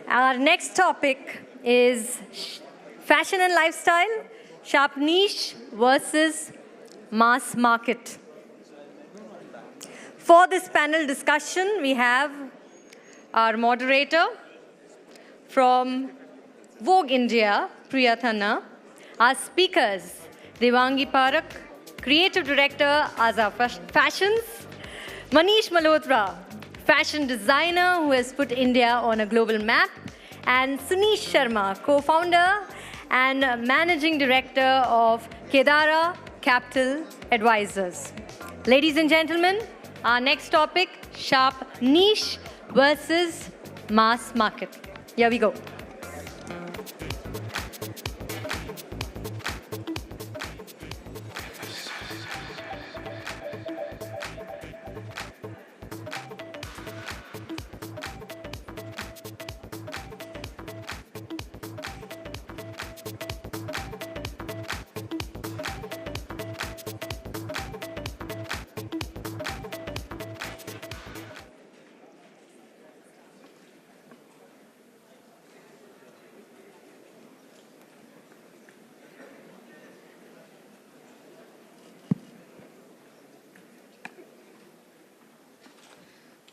Our next topic is fashion and lifestyle, sharp niche versus mass market. For this panel discussion, we have our moderator from Vogue India, Priya, Tanna, our speakers, Devangi, Parekh, Creative Director, Azar Fashions, Manish, Malhotra, fashion designer who has put India on a global map, and Sunish, Sharma, co-founder and managing director of Kedaara Capital Advisors. Ladies and gentlemen, our next topic, sharp niche versus mass market. Here we go.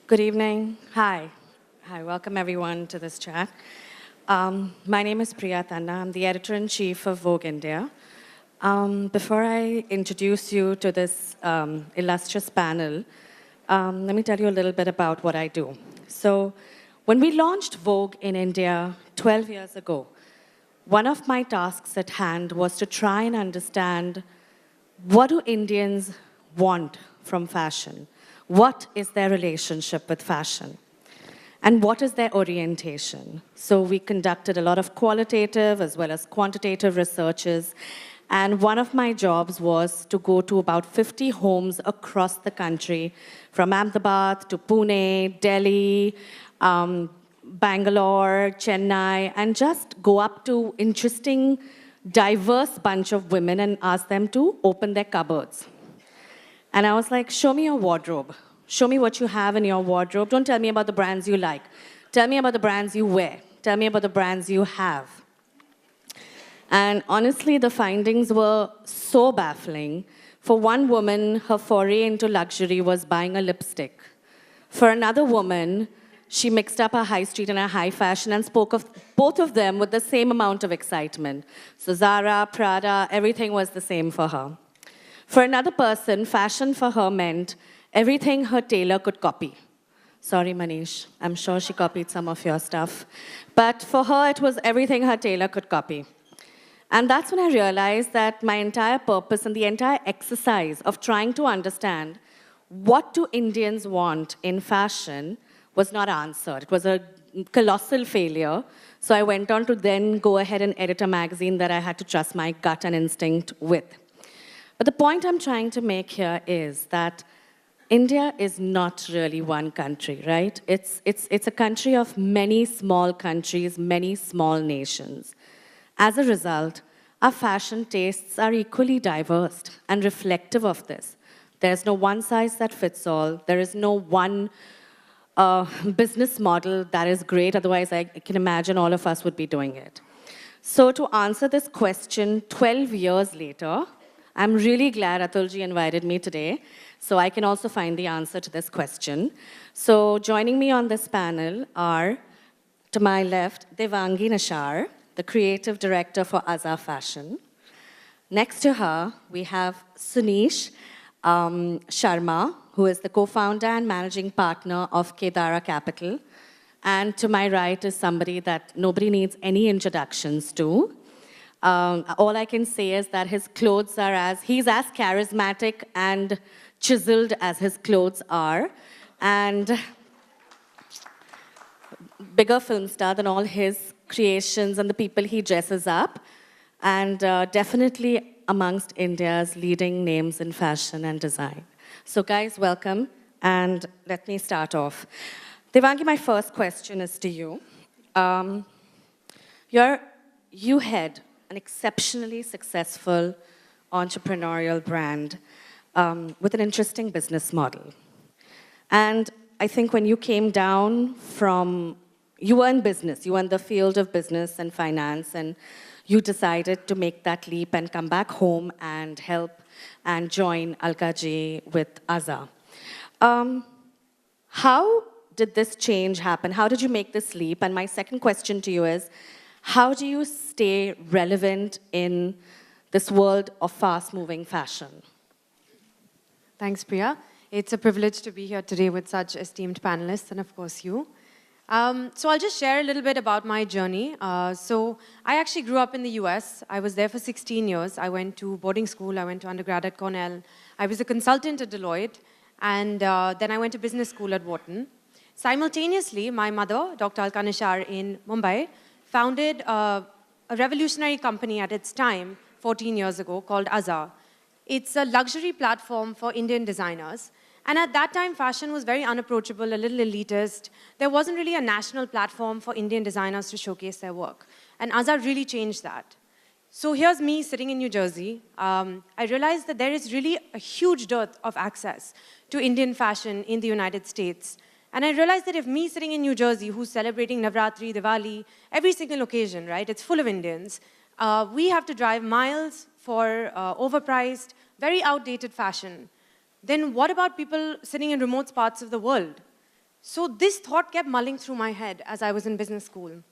Good evening. Hi. Welcome everyone to this chat. My name is Priya Tanna. I'm the editor-in-chief of Vogue India. Before I introduce you to this illustrious panel, let me tell you a little bit about what I do. So, when we launched Vogue in India 12 years ago, one of my tasks at hand was to try and understand what do Indians want from fashion? What is their relationship with fashion? And what is their orientation? So we conducted a lot of qualitative as well as quantitative researches. And one of my jobs was to go to about 50 homes across the country, from Ahmedabad to Pune, Delhi, Bangalore, Chennai, and just go up to interesting, diverse bunch of women and ask them to open their cupboards. And I was like, show me your wardrobe. Show me what you have in your wardrobe. Don't tell me about the brands you like. Tell me about the brands you wear. Tell me about the brands you have. And honestly, the findings were so baffling. For one woman, her foray into luxury was buying a lipstick. For another woman, she mixed up her high street and her high fashion and spoke of both of them with the same amount of excitement. So Zara, Prada, everything was the same for her. For another person, fashion for her meant everything her tailor could copy. Sorry, Manish, I'm sure she copied some of your stuff. But for her, it was everything her tailor could copy. And that's when I realized that my entire purpose and the entire exercise of trying to understand what do Indians want in fashion was not answered. It was a colossal failure. So I went on to then go ahead and edit a magazine that I had to trust my gut and instinct with. But the point I'm trying to make here is that India is not really one country, right? It's a country of many small countries, many small nations. As a result, our fashion tastes are equally diverse and reflective of this. There's no one size that fits all. There is no one business model that is great. Otherwise, I can imagine all of us would be doing it. So to answer this question 12 years later, I'm really glad Atulji invited me today, so I can also find the answer to this question. So joining me on this panel are, to my left, Devangi Nishar, the creative director for Azar Fashion. Next to her, we have Sunish Sharma, who is the co-founder and managing partner of Kedaara Capital. And to my right is somebody that nobody needs any introductions to. All I can say is that his clothes are he's as charismatic and chiseled as his clothes are, and bigger film star than all his creations and the people he dresses up, and definitely amongst India's leading names in fashion and design. So guys, welcome, and let me start off. Devangi, my first question is to you. You head an exceptionally successful entrepreneurial brand with an interesting business model. And I think when you came down from you were in business, you were in the field of business and finance, and you decided to make that leap and come back home and help and join Alka Ji with Aza. How did this change happen? How did you make this leap? And my second question to you is, how do you stay relevant in this world of fast-moving fashion? Thanks, Priya. It's a privilege to be here today with such esteemed panelists and, of course, you. So I'll just share a little bit about my journey. So I actually grew up in the US. I was there for 16 years. I went to boarding school. I went to undergrad at Cornell. I was a consultant at Deloitte. And then I went to business school at Wharton. Simultaneously, my mother, Dr. Alka Nishar in Mumbai, founded a revolutionary company at its time, 14 years ago, called Aza. It's a luxury platform for Indian designers. And at that time, fashion was very unapproachable, a little elitist. There wasn't really a national platform for Indian designers to showcase their work. And Aza really changed that. So here's me sitting in New Jersey. I realized that there is really a huge dearth of access to Indian fashion in the United States. And I realized that if me sitting in New Jersey, who's celebrating Navratri, Diwali, every single occasion, right, it's full of Indians, we have to drive miles for overpriced, very outdated fashion. Then what about people sitting in remote parts of the world? So this thought kept mulling through my head as I was in business school.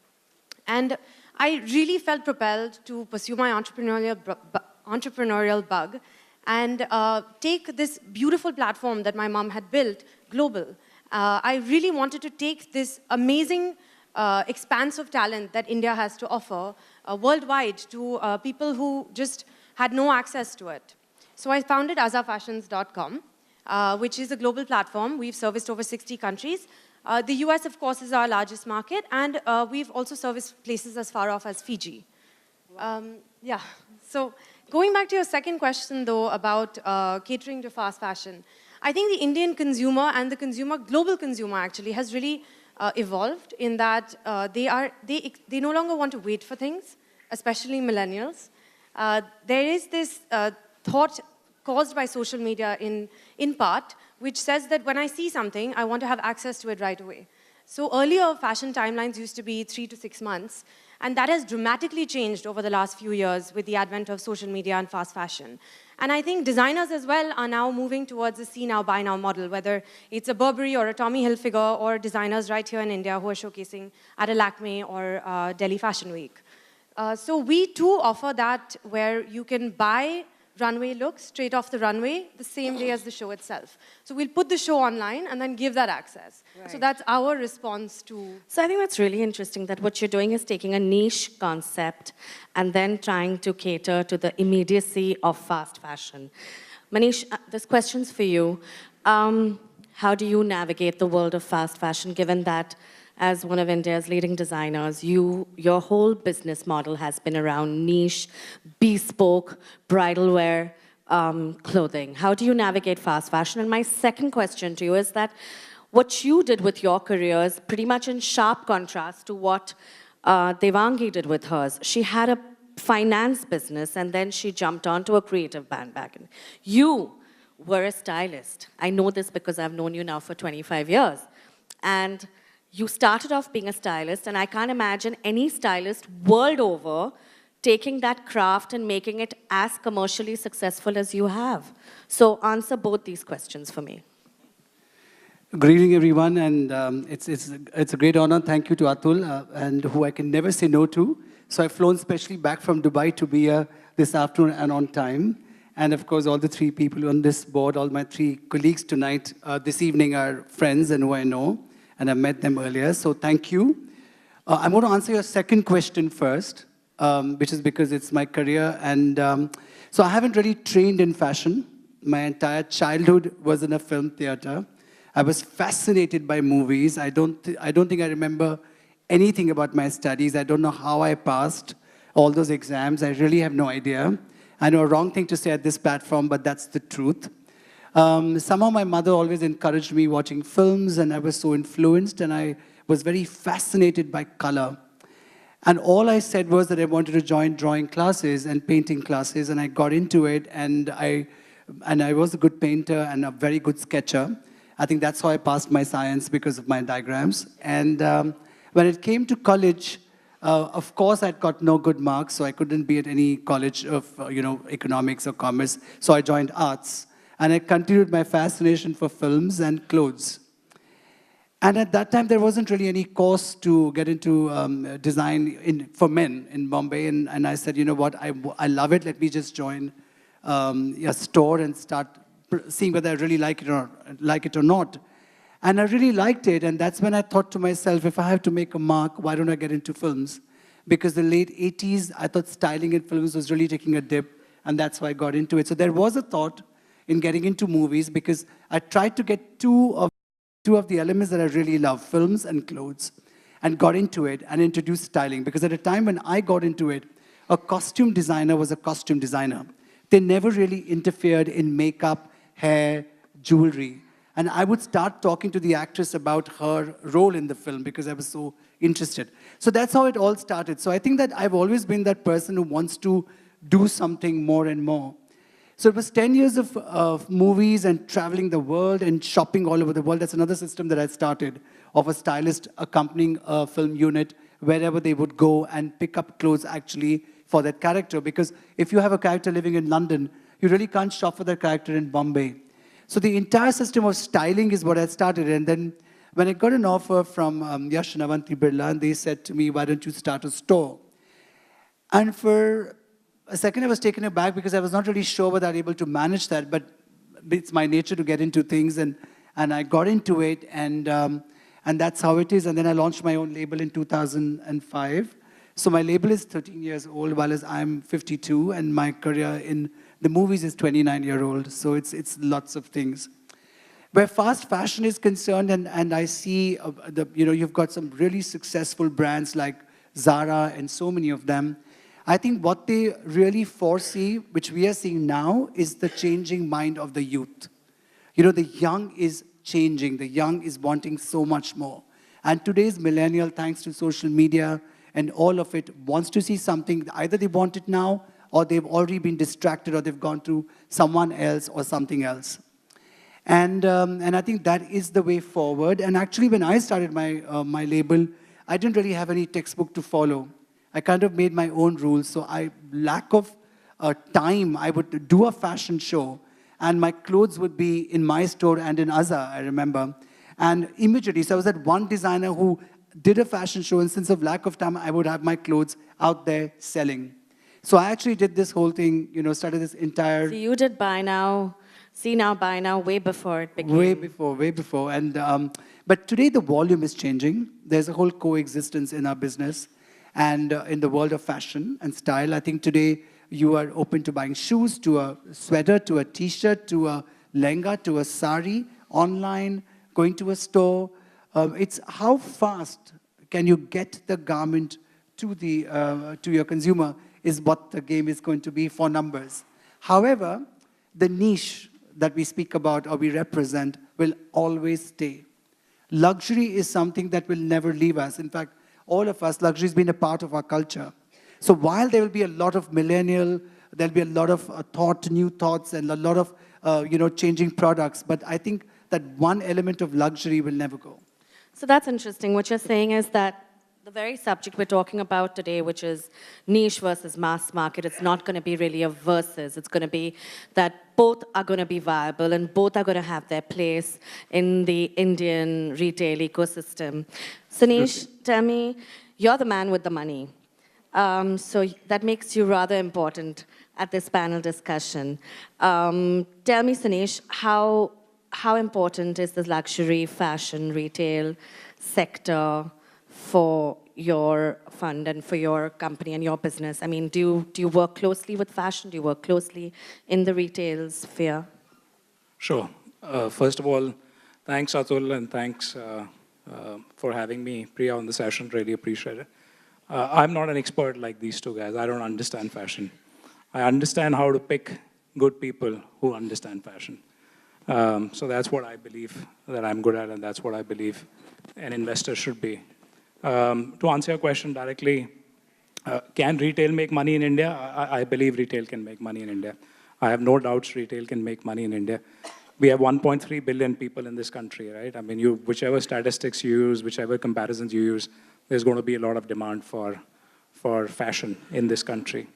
And I really felt propelled to pursue my entrepreneurial bug and take this beautiful platform that my mom had built global. I really wanted to take this amazing expanse of talent that India has to offer worldwide to people who just had no access to it. So I founded azafashions.com, which is a global platform. We've serviced over 60 countries. The US, of course, is our largest market, and we've also serviced places as far off as Fiji. Yeah, so going back to your second question, though, about catering to fast fashion, I think the Indian consumer and the global consumer actually, has really evolved in that they no longer want to wait for things, especially millennials. There is this thought caused by social media in part, which says that when I see something, I want to have access to it right away. So earlier, fashion timelines used to be 3 to 6 months, and that has dramatically changed over the last few years with the advent of social media and fast fashion. And I think designers as well are now moving towards a see now, buy now model, whether it's a Burberry or a Tommy Hilfiger or designers right here in India who are showcasing at a Lakme or Delhi Fashion Week. So we too offer that where you can buy runway looks straight off the runway the same day as the show itself. So we'll put the show online and then give that access. Right. So that's our response to... So I think that's really interesting that what you're doing is taking a niche concept and then trying to cater to the immediacy of fast fashion. Manish, this question's for you. How do you navigate the world of fast fashion, given that as one of India's leading designers, your whole business model has been around niche, bespoke, bridal wear clothing. How do you navigate fast fashion? And my second question to you is that what you did with your career is pretty much in sharp contrast to what Devangi did with hers. She had a finance business and then she jumped onto a creative bandwagon. You were a stylist. I know this because I've known you now for 25 years. And you started off being a stylist, and I can't imagine any stylist world over taking that craft and making it as commercially successful as you have. So answer both these questions for me. Good evening, everyone, and it's a great honor. Thank you to Atul, and who I can never say no to. So I've flown specially back from Dubai to be here this afternoon and on time. And of course, all the three people on this board, all my three colleagues tonight, this evening are friends and who I know. And I met them earlier, so thank you. I'm going to answer your second question first, which is because it's my career. And so I haven't really trained in fashion. My entire childhood was in a film theater. I was fascinated by movies. I don't think I remember anything about my studies. I don't know how I passed all those exams. I really have no idea. I know a wrong thing to say at this platform, but that's the truth. Somehow my mother always encouraged me watching films, and I was so influenced, and I was very fascinated by color. And all I said was that I wanted to join drawing classes and painting classes, and I got into it, and I was a good painter and a very good sketcher. I think that's how I passed my science, because of my diagrams. And When it came to college, of course, I'd got no good marks, so I couldn't be at any college of, economics or commerce. So I joined arts, and I continued my fascination for films and clothes. And at that time, there wasn't really any course to get into design for men in Mumbai. And I said, you know what, I love it. Let me just join a store and start seeing whether I really like it or not. And I really liked it. And that's when I thought to myself, if I have to make a mark, why don't I get into films? Because the late 80s, I thought styling in films was really taking a dip. And that's why I got into it. So there was a thought in getting into movies because I tried to get two of the elements that I really love, films and clothes, and got into it and introduced styling. Because at a time when I got into it, a costume designer was a costume designer. They never really interfered in makeup, hair, jewelry. And I would start talking to the actress about her role in the film because I was so interested. So that's how it all started. So I think that I've always been that person who wants to do something more and more. So it was 10 years of movies and traveling the world and shopping all over the world. That's another system that I started of a stylist accompanying a film unit wherever they would go and pick up clothes actually for that character. Because if you have a character living in London, you really can't shop for that character in Bombay. So the entire system of styling is what I started. And then when I got an offer from Yash and Avanti Birla, and they said to me, why don't you start a store? And for a second, I was taken aback because I was not really sure whether I was able to manage that, but it's my nature to get into things, and I got into it, and that's how it is. And then I launched my own label in 2005. So my label is 13 years old, while I'm 52, and my career in the movies is 29-year-old. So it's lots of things. Where fast fashion is concerned, and I see, you've got some really successful brands like Zara and so many of them. I think what they really foresee, which we are seeing now, is the changing mind of the youth. The young is changing. The young is wanting so much more. And today's millennial, thanks to social media and all of it, wants to see something. Either they want it now, or they've already been distracted, or they've gone to someone else or something else. And I think that is the way forward. And actually, when I started my label, I didn't really have any textbook to follow. I kind of made my own rules. So lack of time, I would do a fashion show, and my clothes would be in my store and in Azza, I remember. And immediately, so I was that one designer who did a fashion show, and since of lack of time, I would have my clothes out there selling. So I actually did this whole thing, started this entire... So you did buy now, see now, buy now, way before it became... Way before. And, but today the volume is changing. There's a whole coexistence in our business. And in the world of fashion and style, I think today you are open to buying shoes, to a sweater, to a T-shirt, to a lehenga, to a sari, online, going to a store. It's how fast can you get the garment to your consumer is what the game is going to be for numbers. However, the niche that we speak about or we represent will always stay. Luxury is something that will never leave us. In fact, all of us, luxury has been a part of our culture. So while there will be a lot of millennial, there'll be a lot of new thoughts, and a lot of changing products. But I think that one element of luxury will never go. So that's interesting. What you're saying is that the very subject we're talking about today, which is niche versus mass market, it's not going to be really a versus. It's going to be that both are going to be viable and both are going to have their place in the Indian retail ecosystem. Sunish, tell me, you're the man with the money. So that makes you rather important at this panel discussion. Tell me, Sunish, how important is the luxury fashion retail sector for your fund and for your company and your business? I mean, do you work closely with fashion? Do you work closely in the retail sphere? Sure. First of all, thanks, Atul, and thanks for having me, Priya, on the session. Really appreciate it. I'm not an expert like these two guys. I don't understand fashion. I understand how to pick good people who understand fashion. So that's what I believe that I'm good at, and that's what I believe an investor should be. To answer your question directly, can retail make money in India? I believe retail can make money in India. I have no doubts retail can make money in India. We have 1.3 billion people in this country, right? I mean, whichever statistics you use, whichever comparisons you use, there's going to be a lot of demand for fashion in this country.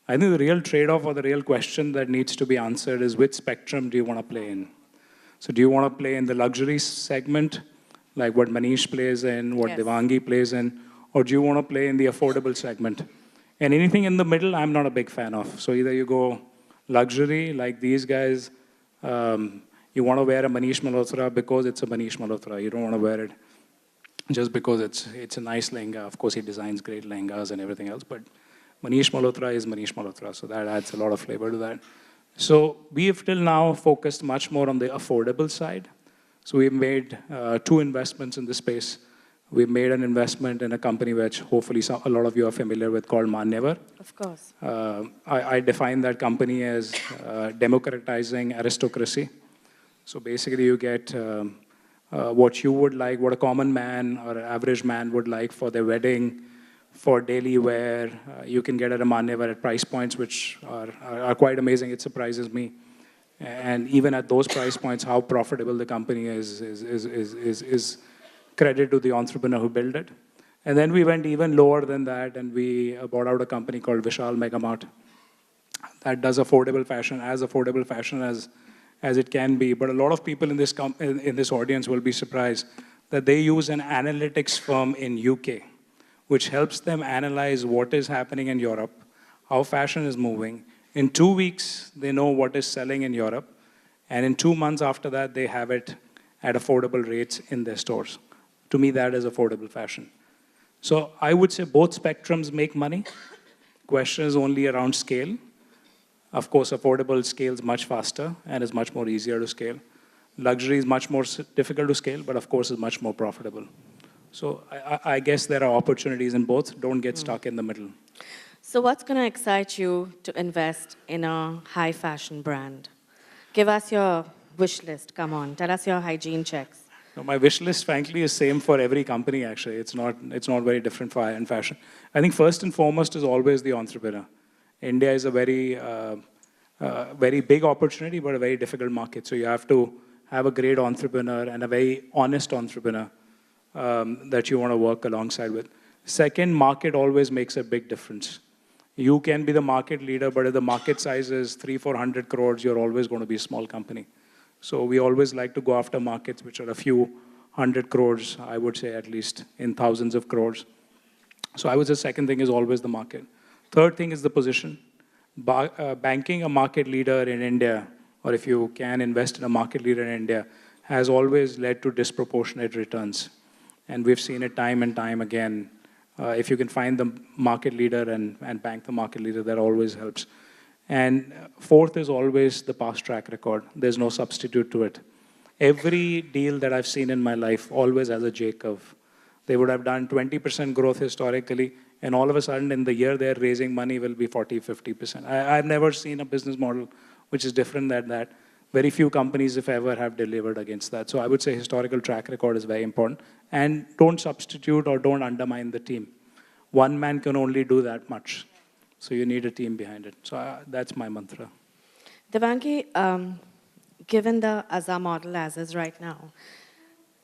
I think the real trade-off or the real question that needs to be answered is which spectrum do you want to play in? So do you want to play in the luxury segment, like what Manish plays in, what Devangi plays in, or do you want to play in the affordable segment? And anything in the middle, I'm not a big fan of. So either you go luxury, like these guys, you want to wear a Manish Malhotra because it's a Manish Malhotra. You don't want to wear it just because it's a nice lehenga. Of course, he designs great lehengas and everything else, but Manish Malhotra is Manish Malhotra, so that adds a lot of flavor to that. So we have till now focused much more on the affordable side. So we've made 2 investments in this space. We've made an investment in a company which hopefully a lot of you are familiar with called Manyavar. Of course. I define that company as democratizing aristocracy. So basically you get what you would like, what a common man or an average man would like for their wedding, for daily wear. You can get at a Manyavar at price points which are quite amazing. It surprises me. And even at those price points, how profitable the company is credit to the entrepreneur who built it. And then we went even lower than that, and we bought out a company called Vishal Megamart that does affordable fashion as it can be. But a lot of people in this audience will be surprised that they use an analytics firm in UK, which helps them analyze what is happening in Europe, how fashion is moving. In 2 weeks, they know what is selling in Europe. And in 2 months after that, they have it at affordable rates in their stores. To me, that is affordable fashion. So I would say both spectrums make money. Question is only around scale. Of course, affordable scales much faster and is much more easier to scale. Luxury is much more difficult to scale, but of course is much more profitable. So I guess there are opportunities in both. Don't get stuck in the middle. So what's going to excite you to invest in a high fashion brand? Give us your wish list. Come on, tell us your hygiene checks. No, my wish list, frankly, is same for every company, actually. It's not very different for high-end fashion. I think first and foremost is always the entrepreneur. India is a very big opportunity, but a very difficult market. So you have to have a great entrepreneur and a very honest entrepreneur that you want to work alongside with. Second, market always makes a big difference. You can be the market leader, but if the market size is 300-400 crores, you're always going to be a small company. So we always like to go after markets which are a few hundred crores, I would say at least in thousands of crores. So I would say second thing is always the market. Third thing is the position. Banking a market leader in India, or if you can invest in a market leader in India, has always led to disproportionate returns. And we've seen it time and time again. If you can find the market leader and bank the market leader, that always helps. And fourth is always the past track record. There's no substitute to it. Every deal that I've seen in my life always has a J-curve. They would have done 20% growth historically, and all of a sudden in the year they're raising money will be 40, 50%. I've never seen a business model which is different than that. Very few companies, if ever, have delivered against that. So I would say historical track record is very important. And don't substitute or don't undermine the team. One man can only do that much. So you need a team behind it. So that's my mantra. Devangi, given the AZA model as is right now,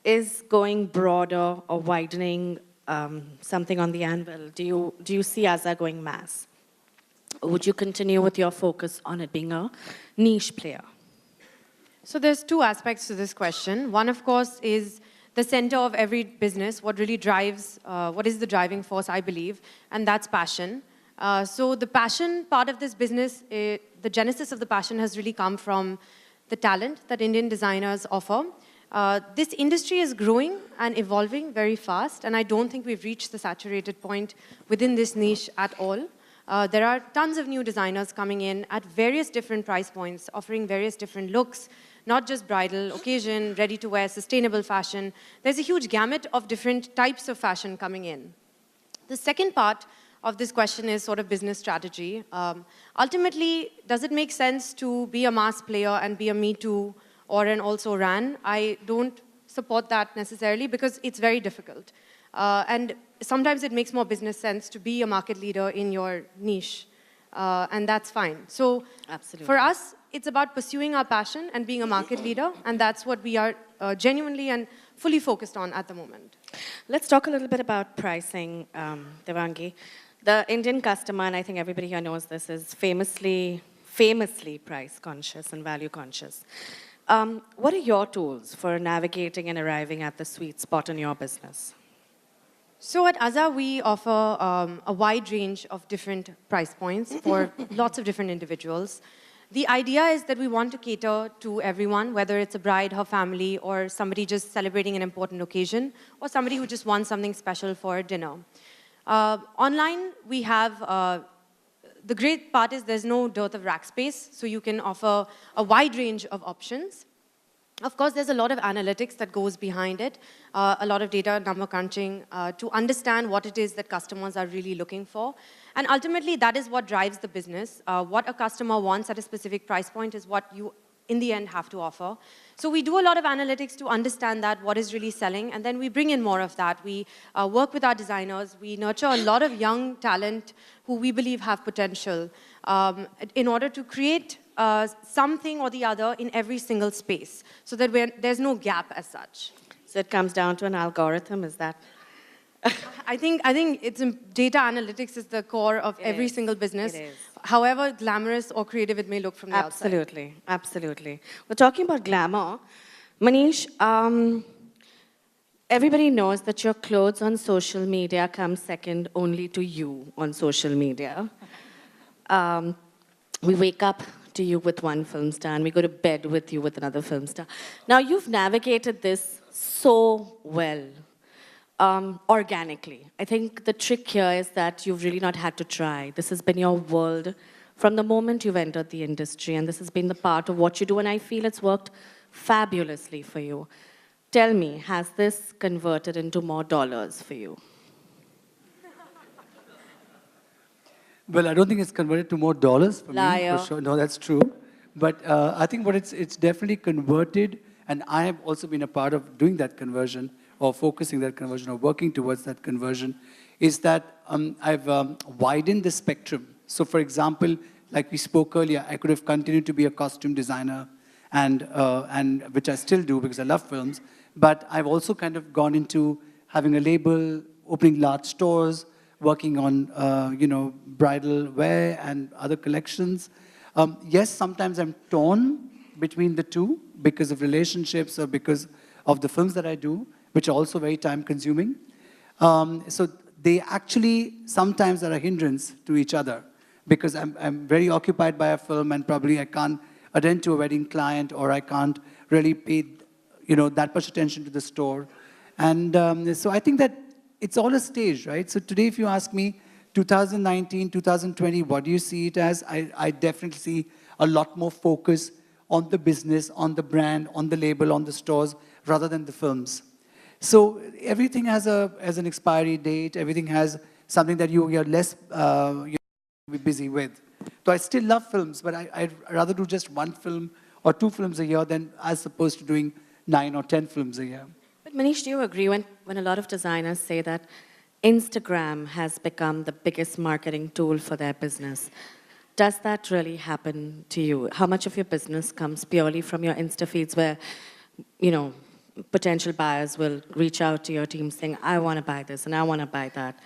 is going broader or widening something on the anvil? Do you see AZA going mass? Or would you continue with your focus on it being a niche player? So there's 2 aspects to this question. One, of course, is the center of every business, what really drives, what is the driving force, I believe, and that's passion. So the passion part of this business, the genesis of the passion has really come from the talent that Indian designers offer. This industry is growing and evolving very fast, and I don't think we've reached the saturated point within this niche at all. There are tons of new designers coming in at various different price points, offering various different looks, not just bridal, occasion, ready-to-wear, sustainable fashion. There's a huge gamut of different types of fashion coming in. The second part of this question is sort of business strategy. Ultimately, does it make sense to be a mass player and be a Me Too or an also ran? I don't support that necessarily because it's very difficult. And sometimes it makes more business sense to be a market leader in your niche, and that's fine. So Absolutely. For us, it's about pursuing our passion and being a market leader, and that's what we are genuinely and fully focused on at the moment. Let's talk a little bit about pricing, Devangi. The Indian customer, and I think everybody here knows this, is famously price conscious and value conscious. What are your tools for navigating and arriving at the sweet spot in your business? So at Aza, we offer a wide range of different price points for lots of different individuals. The idea is that we want to cater to everyone, whether it's a bride, her family, or somebody just celebrating an important occasion, or somebody who just wants something special for dinner. Online, we have, the great part is there's no dearth of rack space, so you can offer a wide range of options. Of course, there's a lot of analytics that goes behind it, a lot of data, number crunching, to understand what it is that customers are really looking for. And ultimately, that is what drives the business. What a customer wants at a specific price point is what you, in the end, have to offer. So we do a lot of analytics to understand that, what is really selling, and then we bring in more of that. We work with our designers. We nurture a lot of young talent who we believe have potential in order to create something or the other in every single space, so that there's no gap as such. So it comes down to an algorithm, is that? I think it's data analytics is the core of every single business. It is. However glamorous or creative it may look from the outside. Absolutely, absolutely. We're talking about glamour. Manish, everybody knows that your clothes on social media come second only to you on social media. We wake up to you with one film star and we go to bed with you with another film star. Now, you've navigated this so well, organically. I think the trick here is that you've really not had to try. This has been your world from the moment you've entered the industry, and this has been the part of what you do, and I feel it's worked fabulously for you. Tell me, has this converted into more dollars for you? Well, I don't think it's converted to more dollars for Liar. me, for sure. No, that's true. But I think what it's definitely converted, and I have also been a part of doing that conversion, or focusing that conversion, or working towards that conversion, is that I've widened the spectrum. So for example, like we spoke earlier, I could have continued to be a costume designer, and which I still do because I love films, but I've also kind of gone into having a label, opening large stores, working on, bridal wear and other collections. Yes, sometimes I'm torn between the two because of relationships or because of the films that I do, which are also very time-consuming. So they actually sometimes are a hindrance to each other because I'm very occupied by a film and probably I can't attend to a wedding client, or I can't really pay, that much attention to the store. And so I think that it's all a stage, right? So today, if you ask me, 2019, 2020, what do you see it as? I definitely see a lot more focus on the business, on the brand, on the label, on the stores, rather than the films. So everything has an expiry date. Everything has something that you're less be busy with. So I still love films, but I'd rather do just one film or two films a year than as opposed to doing 9 or 10 films a year. But Manish, do you agree when a lot of designers say that Instagram has become the biggest marketing tool for their business? Does that really happen to you? How much of your business comes purely from your Insta feeds where, potential buyers will reach out to your team saying, I want to buy this and I want to buy that?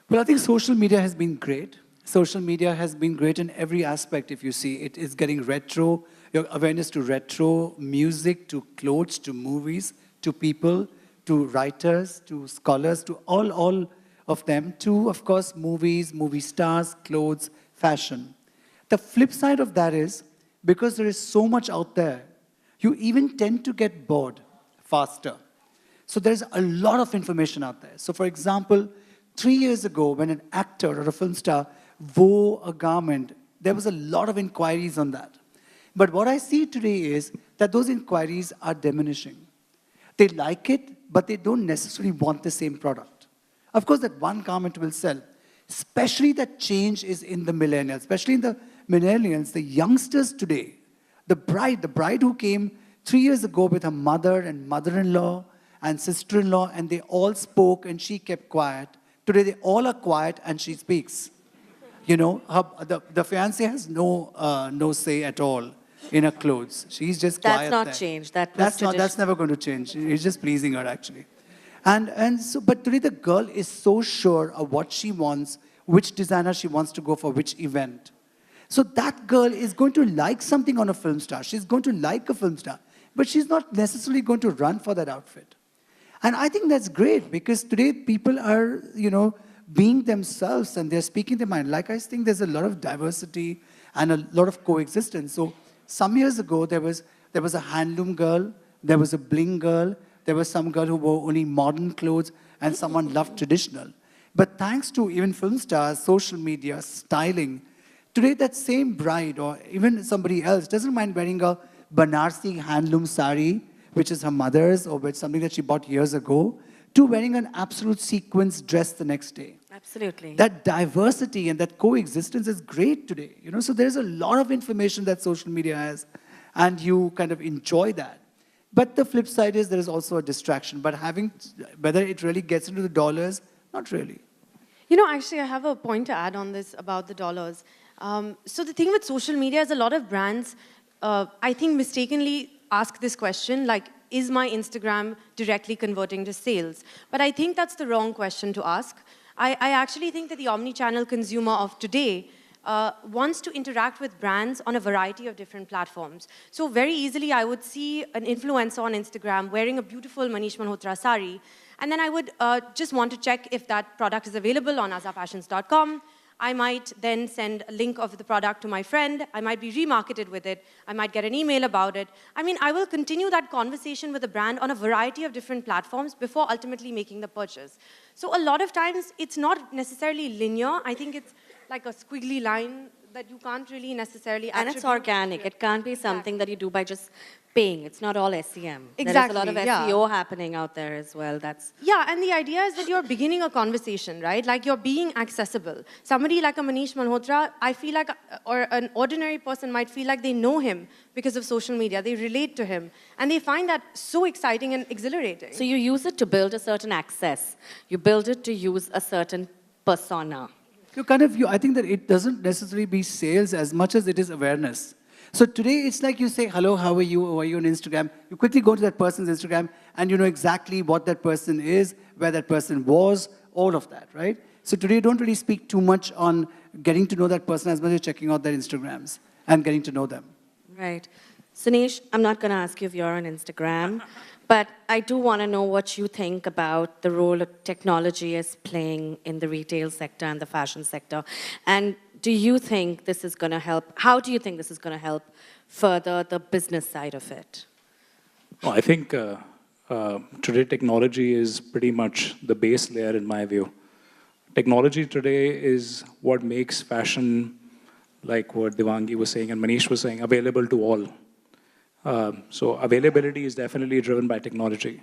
Well, I think social media has been great. Social media has been great in every aspect, if you see. It is getting retro, your awareness to retro, music, to clothes, to movies, to people, to writers, to scholars, to all of them, to, of course, movies, movie stars, clothes, fashion. The flip side of that is, because there is so much out there, you even tend to get bored faster. So there's a lot of information out there. So for example, 3 years ago, when an actor or a film star wore a garment, there was a lot of inquiries on that. But what I see today is that those inquiries are diminishing. They like it, but they don't necessarily want the same product. Of course, that one garment will sell. Especially that change is in the millennials, especially in the millennials, the youngsters today. The bride who came 3 years ago with her mother and mother-in-law and sister-in-law, and they all spoke and she kept quiet. Today, they all are quiet and she speaks. The fiancé has no say at all. in her clothes. She's just That's quiet not there. changed. That's That's never going to change. It's just pleasing her, actually. And so, but today the girl is so sure of what she wants, which designer she wants to go for which event. So that girl is going to like something on a film star. She's going to like a film star, but she's not necessarily going to run for that outfit. And I think that's great because today people are, being themselves and they're speaking their mind. Like I think there's a lot of diversity and a lot of coexistence. So some years ago, there was a handloom girl, there was a bling girl, there was some girl who wore only modern clothes, and someone loved traditional. But thanks to even film stars, social media, styling, today that same bride or even somebody else doesn't mind wearing a Banarsi handloom sari, which is her mother's or which something that she bought years ago, to wearing an absolute sequence dress the next day. Absolutely. That diversity and that coexistence is great today. So there's a lot of information that social media has, and you kind of enjoy that. But the flip side is there is also a distraction. But whether it really gets into the dollars, not really. Actually, I have a point to add on this about the dollars. So the thing with social media is a lot of brands, I think, mistakenly ask this question, like, is my Instagram directly converting to sales? But I think that's the wrong question to ask. I actually think that the omni-channel consumer of today wants to interact with brands on a variety of different platforms. So very easily, I would see an influencer on Instagram wearing a beautiful Manish Malhotra sari, and then I would just want to check if that product is available on azafashions.com. I might then send a link of the product to my friend. I might be remarketed with it. I might get an email about it. I mean, I will continue that conversation with the brand on a variety of different platforms before ultimately making the purchase. So a lot of times, it's not necessarily linear. I think it's like a squiggly line that you can't really necessarily And it's organic. It can't be something that you do by just paying. It's not all SEM. Exactly, There's a lot of SEO happening out there as well. Yeah, and the idea is that you're beginning a conversation, right? Like you're being accessible. Somebody like a Manish Malhotra, I feel like, or an ordinary person might feel like they know him because of social media. They relate to him. And they find that so exciting and exhilarating. So you use it to build a certain access. You build it to use a certain persona. I think that it doesn't necessarily be sales as much as it is awareness. So today, it's like you say, hello, how are you? How are you on Instagram? You quickly go to that person's Instagram, and you know exactly what that person is, where that person was, all of that, right? So today, you don't really speak too much on getting to know that person as much as checking out their Instagrams and getting to know them. Right. Sunish, I'm not going to ask you if you're on Instagram, but I do want to know what you think about the role that technology is playing in the retail sector and the fashion sector. And do you think this is going to help? How do you think this is going to help further the business side of it? Well, I think today technology is pretty much the base layer in my view. Technology today is what makes fashion, like what Devangi was saying and Manish was saying, available to all. So availability is definitely driven by technology.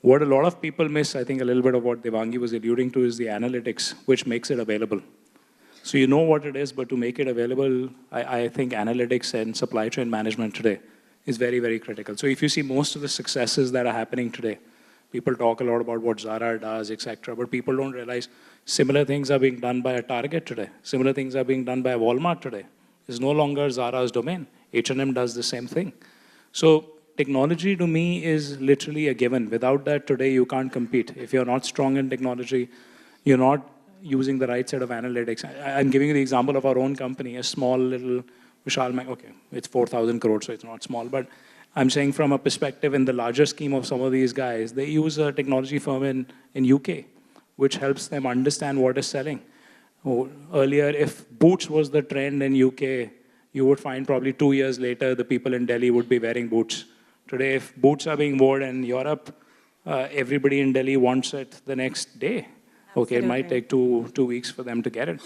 What a lot of people miss, I think a little bit of what Devangi was alluding to, is the analytics, which makes it available. So you know what it is, but to make it available, I think analytics and supply chain management today is very, very critical. So if you see most of the successes that are happening today, people talk a lot about what Zara does, etc., but people don't realize similar things are being done by a Target today. Similar things are being done by a Walmart today. It's no longer Zara's domain. H&M does the same thing. So technology to me is literally a given. Without that today, you can't compete. If you're not strong in technology, you're not using the right set of analytics. I'm giving you the example of our own company, a small little Vishal, okay, it's 4,000 crores, so it's not small, but I'm saying from a perspective in the larger scheme of some of these guys, they use a technology firm in UK, which helps them understand what is selling. Earlier, if boots was the trend in UK, you would find probably 2 years later, the people in Delhi would be wearing boots. Today, if boots are being worn in Europe, everybody in Delhi wants it the next day. Okay, it might take two weeks for them to get it.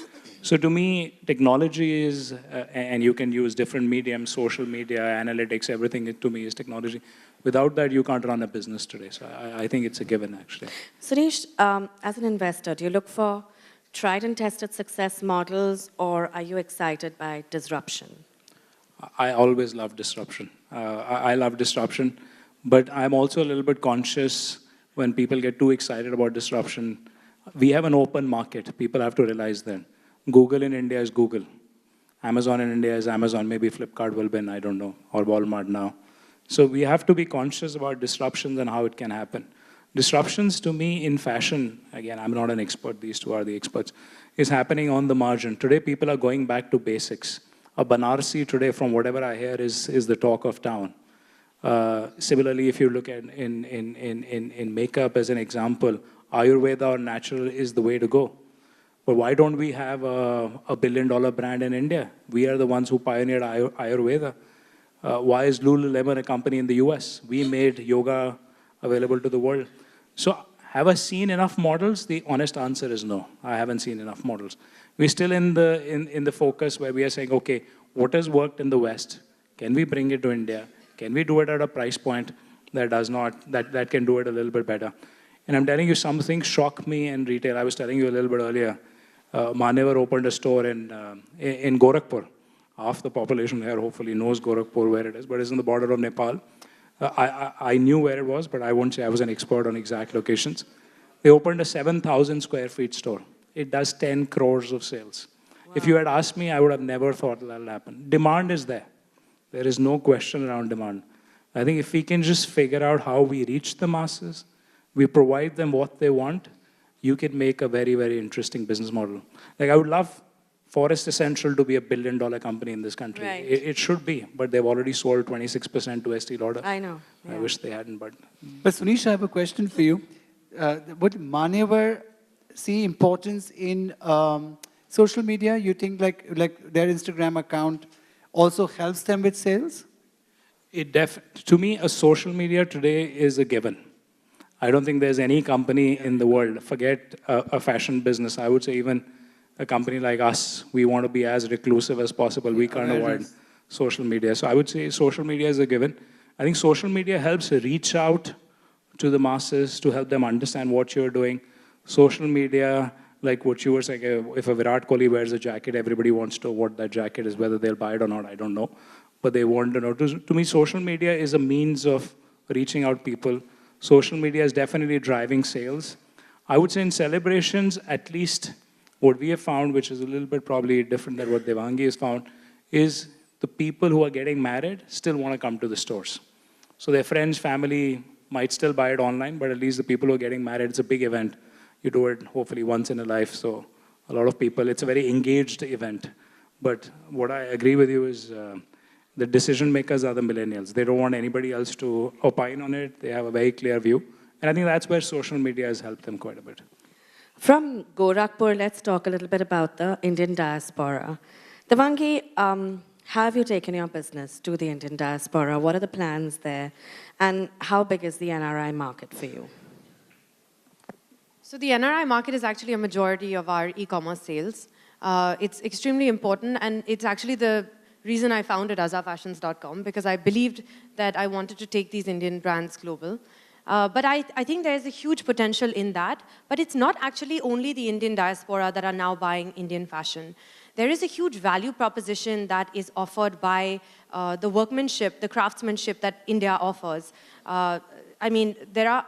So to me, technology is, and you can use different mediums, social media, analytics, everything to me is technology. Without that, you can't run a business today. So I think it's a given, actually. Sunish, as an investor, do you look for tried and tested success models, or are you excited by disruption? I always love disruption. I love disruption, but I'm also a little bit conscious when people get too excited about disruption. We have an open market. People have to realize that. Google in India is Google. Amazon in India is Amazon, maybe Flipkart will win, I don't know, or Walmart now. So we have to be conscious about disruptions and how it can happen. Disruptions to me in fashion, again, I'm not an expert, these two are the experts, is happening on the margin. Today, people are going back to basics. A Banarsi today, from whatever I hear, is the talk of town. Similarly, if you look at in makeup as an example, Ayurveda or natural is the way to go. But why don't we have a billion-dollar brand in India? We are the ones who pioneered Ayurveda. Why is Lululemon a company in the US? We made yoga available to the world. So have I seen enough models? The honest answer is no. I haven't seen enough models. We're still in the focus where we are saying, okay, what has worked in the West? Can we bring it to India? Can we do it at a price point that can do it a little bit better? And I'm telling you, something shocked me in retail. I was telling you a little bit earlier. Manyavar opened a store in Gorakhpur. Half the population here hopefully knows Gorakhpur where it is, but it's in the border of Nepal. I knew where it was, but I won't say I was an expert on exact locations. They opened a 7,000 square feet store. It does 10 crores of sales. Wow. If you had asked me, I would have never thought that would happen. Demand is there. There is no question around demand. I think if we can just figure out how we reach the masses, we provide them what they want, you can make a very, very interesting business model. Like I would love Forest Essential to be a billion-dollar company in this country. Right. It should be, but they've already sold 26% to Estee Lauder. I know. Yeah. I wish they hadn't, but... But Sunish, I have a question for you. Would Manyavar see importance in social media? You think like their Instagram account also helps them with sales? To me, a social media today is a given. I don't think there's any company in the world, forget a fashion business, I would say even a company like us, we want to be as reclusive as possible. We can't avoid social media. So I would say social media is a given. I think social media helps reach out to the masses to help them understand what you're doing. Social media, like what you were saying, if a Virat Kohli wears a jacket, everybody wants to know what that jacket is, whether they'll buy it or not, I don't know. But they want to know. To me, social media is a means of reaching out people. Social media is definitely driving sales. I would say in celebrations, at least what we have found, which is a little bit probably different than what Devangi has found, is the people who are getting married still want to come to the stores. So their friends, family might still buy it online, but at least the people who are getting married, it's a big event. You do it hopefully once in a life, so a lot of people, it's a very engaged event. But what I agree with you is the decision makers are the millennials. They don't want anybody else to opine on it. They have a very clear view. And I think that's where social media has helped them quite a bit. From Gorakhpur, let's talk a little bit about the Indian diaspora. Devangi, how have you taken your business to the Indian diaspora? What are the plans there? And how big is the NRI market for you? So the NRI market is actually a majority of our e-commerce sales. It's extremely important, and it's actually the reason I founded azafashions.com, because I believed that I wanted to take these Indian brands global. But I think there's a huge potential in that. But it's not actually only the Indian diaspora that are now buying Indian fashion. There is a huge value proposition that is offered by the workmanship, the craftsmanship that India offers. I mean, there are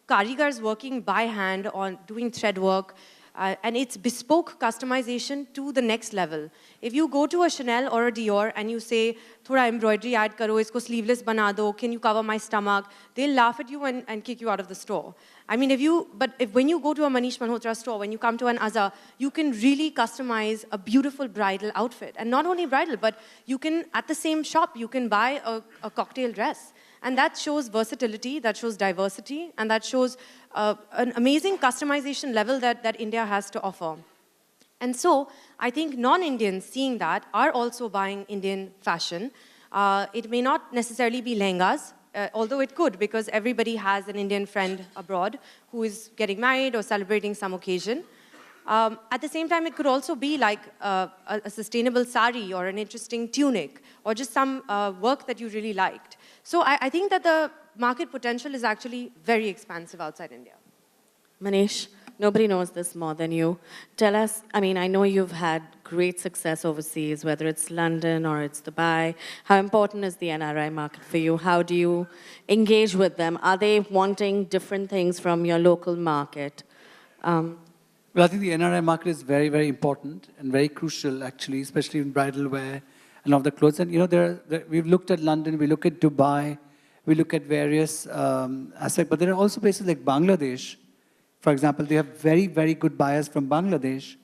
karigars working by hand on doing thread work, and it's bespoke customization to the next level. If you go to a Chanel or a Dior and you say, thoda embroidery add karo, isko sleeveless bana do, can you cover my stomach? They'll laugh at you and kick you out of the store. I mean, when you go to a Manish Malhotra store, when you come to an Azza, you can really customize a beautiful bridal outfit. And not only bridal, but you can, at the same shop, you can buy a cocktail dress. And that shows versatility, that shows diversity, and that shows an amazing customization level that India has to offer. And so I think non-Indians seeing that are also buying Indian fashion. It may not necessarily be lehengas, although it could, because everybody has an Indian friend abroad who is getting married or celebrating some occasion. At the same time, it could also be like a sustainable sari or an interesting tunic or just some work that you really liked. So I think that the market potential is actually very expansive outside India. Manish, nobody knows this more than you. Tell us, I mean, I know you've had great success overseas, whether it's London or it's Dubai. How important is the NRI market for you? How do you engage with them? Are they wanting different things from your local market? Well, I think the NRI market is very, very important and very crucial, actually, especially in bridal wear and all the clothes. And, we've looked at London, we look at Dubai, we look at various aspects, but there are also places like Bangladesh. For example, they have very, very good buyers from Bangladesh.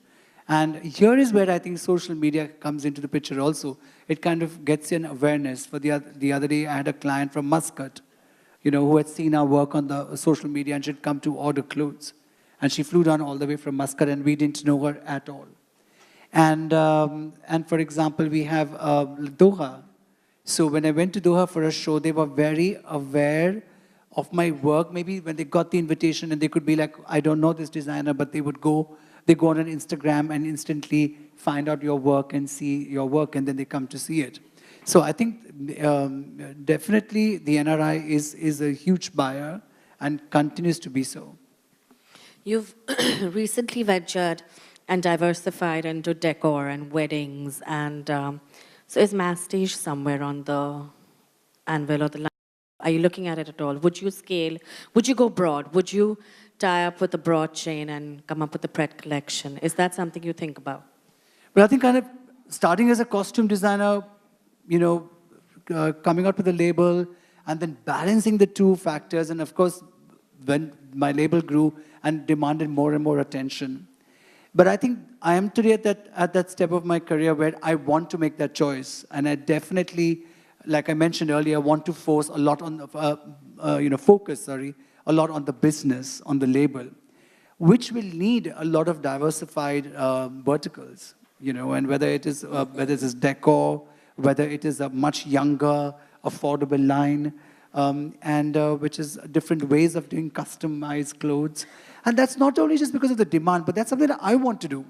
And here is where I think social media comes into the picture also. It kind of gets an awareness. For the other day, I had a client from Muscat, who had seen our work on the social media and she'd come to order clothes. And she flew down all the way from Muscat and we didn't know her at all. And for example, we have Doha. So when I went to Doha for a show, they were very aware of my work. Maybe when they got the invitation and they could be like, I don't know this designer, but they go on an Instagram and instantly find out your work and see your work, and then they come to see it. So I think definitely the NRI is a huge buyer and continues to be so. You've recently ventured and diversified into decor and weddings, and so is Mastige somewhere on the anvil or the line? Are you looking at it at all? Would you scale? Would you go broad? Would you tie up with a broad chain and come up with a Pret collection? Is that something you think about? Well, I think kind of starting as a costume designer, coming out with a label and then balancing the two factors. And of course, when my label grew and demanded more and more attention. But I think I am today at that step of my career where I want to make that choice. And I definitely, like I mentioned earlier, want to force a lot on, focus a lot on the business, on the label, which will need a lot of diversified verticals, and whether it is decor, whether it is a much younger, affordable line, and which is different ways of doing customized clothes. And that's not only just because of the demand, but that's something that I want to do.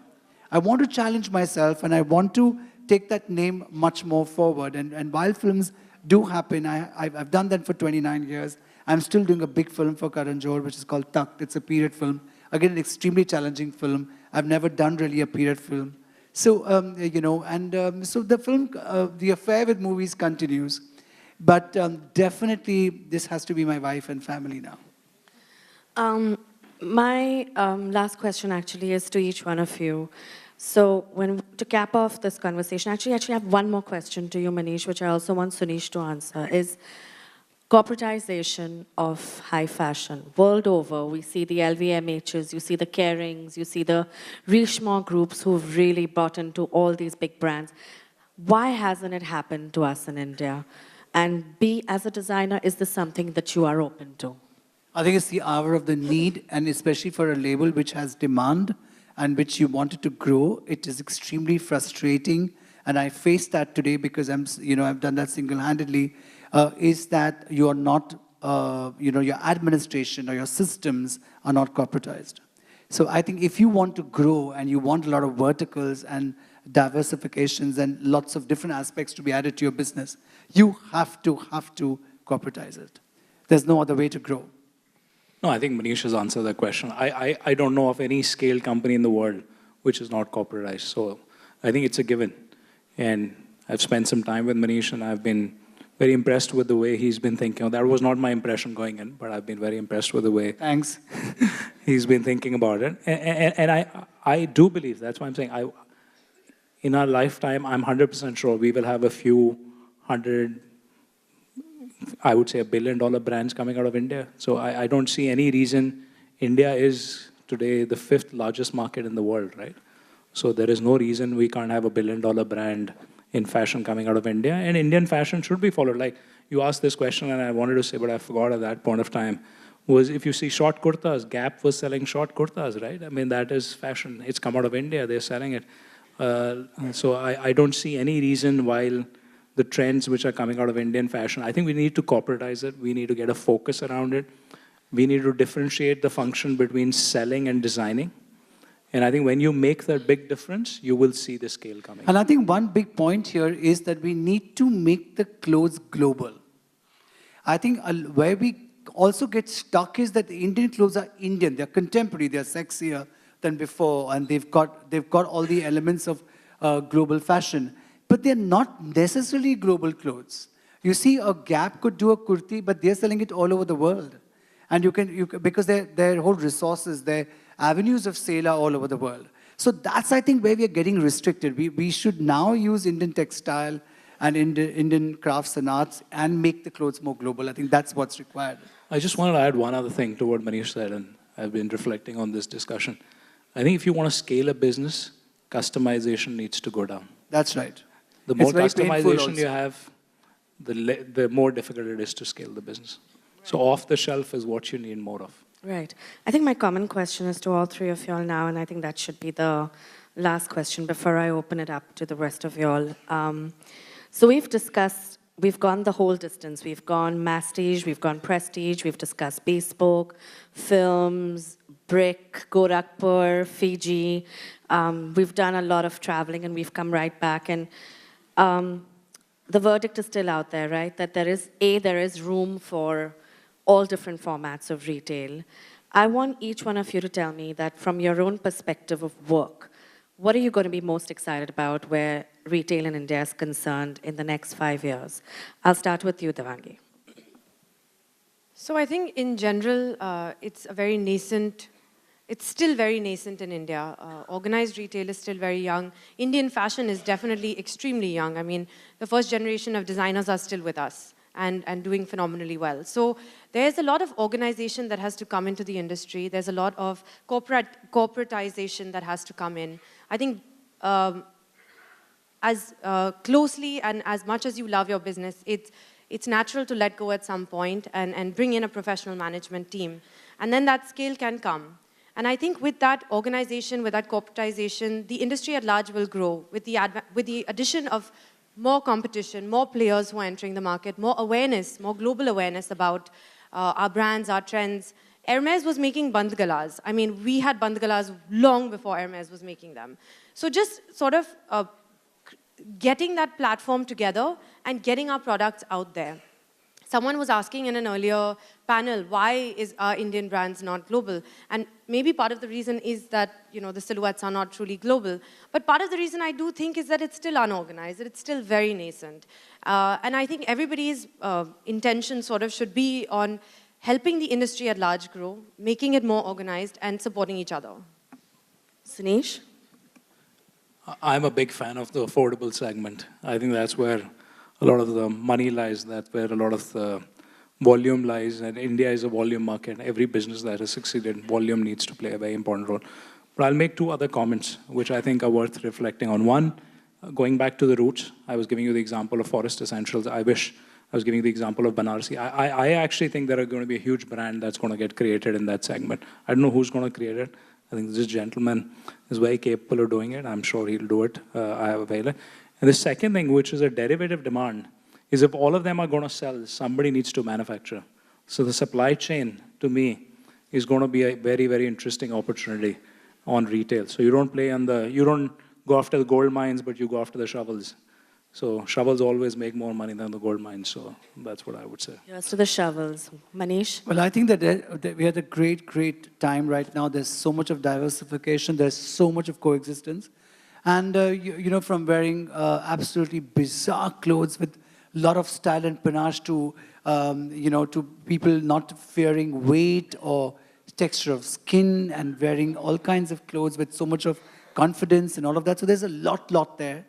I want to challenge myself, and I want to take that name much more forward. And while films do happen, I've done that for 29 years. I'm still doing a big film for Karan Johar, which is called Takht. It's a period film. Again, an extremely challenging film. I've never done really a period film. So, so the film, the affair with movies continues. But definitely, this has to be my wife and family now. My last question actually is to each one of you. So to cap off this conversation, actually I have one more question to you, Manish, which I also want Sunish to answer, is corporatization of high fashion. World over, we see the LVMHs, you see the Kerings, you see the Richemont groups who've really bought into all these big brands. Why hasn't it happened to us in India? And B, as a designer, is this something that you are open to? I think it's the hour of the need, and especially for a label which has demand and which you wanted to grow, it is extremely frustrating. And I face that today because I've done that single-handedly, is that you are not, your administration or your systems are not corporatized. So I think if you want to grow and you want a lot of verticals and diversifications and lots of different aspects to be added to your business, you have to corporatize it. There's no other way to grow. No, I think Manish has answered that question. I don't know of any scale company in the world which is not corporatized. So I think it's a given. And I've spent some time with Manish, and I've been very impressed with the way he's been thinking. That was not my impression going in, but I've been very impressed with the way Thanks. he's been thinking about it. And I do believe, that's why I'm saying, in our lifetime, I'm 100% sure we will have a few hundred, I would say $1 billion brands coming out of India. So I don't see any reason. India is today the 5th largest market in the world, right? So there is no reason we can't have $1 billion brand in fashion coming out of India. And Indian fashion should be followed. Like you asked this question and I wanted to say, but I forgot at that point of time, was if you see short kurtas, Gap was selling short kurtas, right? I mean, that is fashion. It's come out of India. They're selling it. So I don't see any reason why the trends which are coming out of Indian fashion, I think we need to corporatize it. We need to get a focus around it. We need to differentiate the function between selling and designing. And I think when you make that big difference, you will see the scale coming. And I think one big point here is that we need to make the clothes global. I think where we also get stuck is that the Indian clothes are Indian. They're contemporary. They're sexier than before. And they've got all the elements of global fashion. But they're not necessarily global clothes. You see, a Gap could do a kurti, but they're selling it all over the world. And you can because their whole resources, their avenues of sale are all over the world. So that's, I think, where we are getting restricted. We should now use Indian textile and Indian crafts and arts and make the clothes more global. I think that's what's required. I just wanted to add one other thing to what Manish said, and I've been reflecting on this discussion. I think if you want to scale a business, customization needs to go down. That's right. The more It's very painful customization also. you have, the more difficult it is to scale the business. So off the shelf is what you need more of. Right. I think my common question is to all three of y'all now, and I think that should be the last question before I open it up to the rest of y'all. So we've gone the whole distance. We've gone masstige, we've gone prestige, we've discussed bespoke, films, brick, Gorakhpur, Fiji. We've done a lot of traveling and we've come right back. And the verdict is still out there, right? That there is room for all different formats of retail. I want each one of you to tell me that from your own perspective of work, what are you going to be most excited about where retail in India is concerned in the next 5 years? I'll start with you, Devangi. So I think in general, it's still very nascent in India. Organized retail is still very young. Indian fashion is definitely extremely young. I mean, the first generation of designers are still with us and doing phenomenally well. So there's a lot of organization that has to come into the industry. There's a lot of corporatization that has to come in. I think as closely and as much as you love your business, it's natural to let go at some point and bring in a professional management team. And then that scale can come. And I think with that organization, with that corporatization, the industry at large will grow with the addition of more competition, more players who are entering the market, more awareness, more global awareness about our brands, our trends. Hermes was making bandgalas. I mean, we had bandgalas long before Hermes was making them. So just sort of getting that platform together and getting our products out there. Someone was asking in an earlier panel, why is our Indian brands not global? And maybe part of the reason is that, the silhouettes are not truly global. But part of the reason I do think is that it's still unorganized, it's still very nascent. And I think everybody's intention sort of should be on helping the industry at large grow, making it more organized, and supporting each other. Sunish? I'm a big fan of the affordable segment. I think that's where a lot of the money lies, that's where a lot of the volume lies, and India is a volume market. Every business that has succeeded, volume needs to play a very important role. But I'll make two other comments, which I think are worth reflecting on. One, going back to the roots, I was giving you the example of Forest Essentials. I wish I was giving the example of Banarsi. I actually think there are going to be a huge brand that's going to get created in that segment. I don't know who's going to create it. I think this gentleman is very capable of doing it. I'm sure he'll do it. I have a failure. And the second thing, which is a derivative demand, is if all of them are going to sell, somebody needs to manufacture. So the supply chain, to me, is going to be a very, very interesting opportunity on retail. So you don't go after the gold mines, but you go after the shovels. So shovels always make more money than the gold mines. So that's what I would say. Yes, to the shovels. Manish? Well, I think that we had a great, great time right now. There's so much of diversification. There's so much of coexistence. And, from wearing absolutely bizarre clothes with a lot of style and panache to, to people not fearing weight or texture of skin and wearing all kinds of clothes with so much of confidence and all of that. So there's a lot there.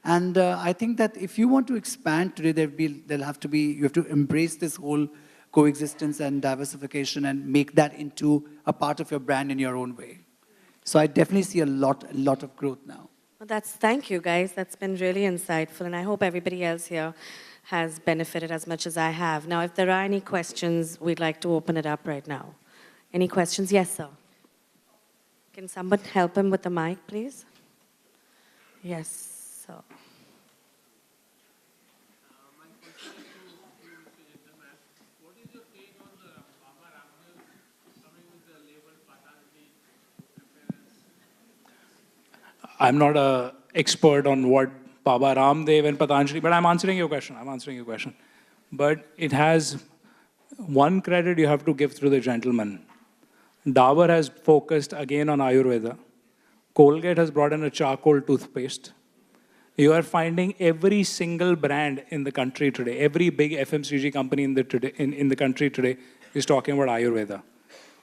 And I think that if you want to expand today, you have to embrace this whole coexistence and diversification and make that into a part of your brand in your own way. So I definitely see a lot of growth now. Well, thank you, guys. That's been really insightful, and I hope everybody else here has benefited as much as I have. Now, if there are any questions, we'd like to open it up right now. Any questions? Yes, sir. Can someone help him with the mic, please? Yes, sir. I'm not an expert on what Baba Ramdev and Patanjali, but I'm answering your question. But it has one credit you have to give through the gentleman. Dabur has focused again on Ayurveda. Colgate has brought in a charcoal toothpaste. You are finding every single brand in the country today, every big FMCG company in the country today is talking about Ayurveda.